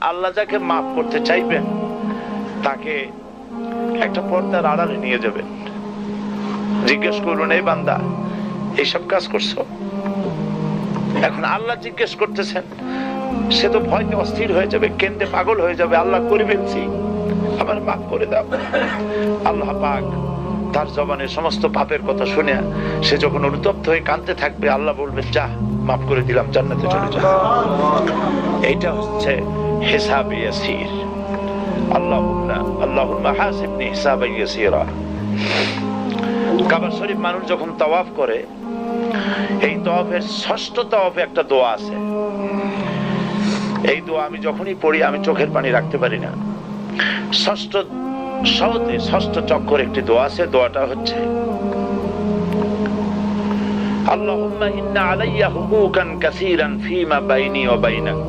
আল্লাহ যাকে মাফ করতে চাইবেন তাকে একটা পর্দার আড়ালে নিয়ে যাবেন, জিজ্ঞেস করুন, এই বান্দা এইসব কাজ করছো? এখন আল্লাহ জিজ্ঞেস করতেছেন, সে তো ভয়তে অস্থির হয়ে যাবে, কেন্দ্রে পাগল হয়ে যাবে, আল্লাহ করে ফেলছি, আমার মাফ করে দাও। আল্লাহ পাক তার জবানের সমস্ত পাপের কথা শুনে সে যখন অনুতপ্ত হয়ে কাঁদতে থাকবে, আল্লাহ বলবেন, যা মাফ করে দিলাম, জান্নাতে চলে যা। এইটা হচ্ছে হিসাবে ইয়াসির। আল্লাহুম্মা হাসিবনি হিসাবান ইয়াসিরা। কাবা শরীফ মানুষ যখন তাওয়াফ করে, এই তাওয়াফের ষষ্ঠ তাওয়াফে একটা দোয়া আছে। এই দোয়া আমি যখনই পড়ি আমি চোখের পানি রাখতে পারি না। ষষ্ঠ চক্কর একটি দোয়া আছে। দোয়াটা হচ্ছে, আল্লাহুম্মা ইন্না আলাইয়া হুকুকান কাসীরান ফীমা বাইনি ওয়া বাইনাক